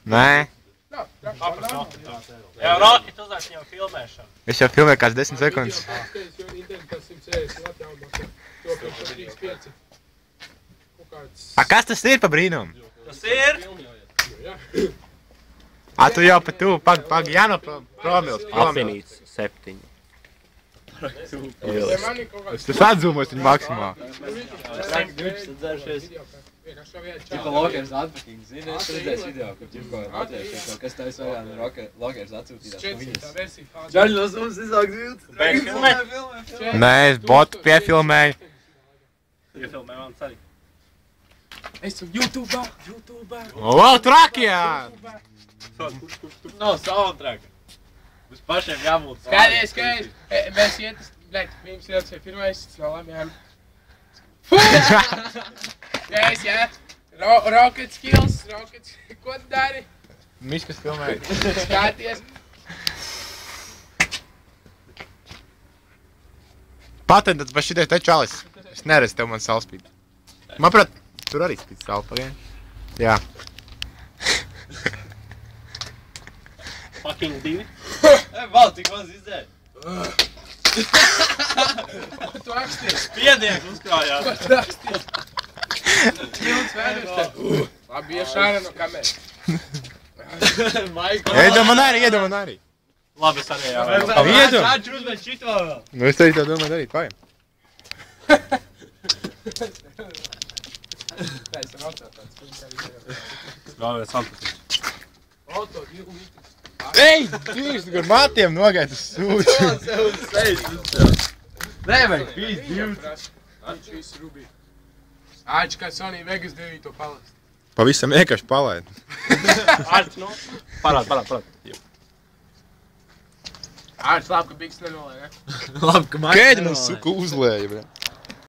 Nē. Jā, Roki, tu uzlaic viņam filmēšanu. Es jau filmēju kāds 10 sekundes. Kas tas ir pa brīnumu? Tas ir? Tu jau pa tu, pag, Jāno promils. Apvienīts 7. Tas atzūmos viņu maksimā. Ķipa Lokers atpakaļ, zini, es redzēju video, kur ķipa latviešu, kas taisa vaļā no Lokers atsūtītās no viņas. Džaļi no sums izāk zilts. Beidz filmēt? Nē, es botu piefilmēju. Iefilmē mans arī. Es esmu YouTube'ā. Wow, trakijā! Nav soundtracka. Mums pašiem jābūt Skaties, mēs iet, blēt, pirms ielcēja pirmais, vēl lamjām. Gais, jā. Rocket skills, ko tu dari? Miskas filmēju. Skaties. Patentats, bet šitais te čalis. Es neredzu tev man salspīd. Manuprāt, tur arī spīd salpa, jā? Jā. Fucking 2. Val, tik maz izdzēri. Ko tu aksties? Spiediens uzkrājās. Ko tu aksties? Ķilts vērus te. Labi, ieš ārā no kameras. Iedod man arī. Labi, es arī jā. Iedod. Čāči uzmet šito vēl. Nu, es arī tā domāju darīt, paiem. Tā es ar auto tāds. Galvenais fantastisks. Auto, ilgi. Ej, tieši kur matiem nogaid uz sūču. Nē, vajag pīs divs. Viņš visu rubī. Āķi, kā Sony Vegas 9 to palast. Pavisam vienkārši palaid. Ārts, nu? Parād. Āķi, labi, ka Bigs nenolēja, ne? Labi, ka Kēdi man suku uzlēja, bļa.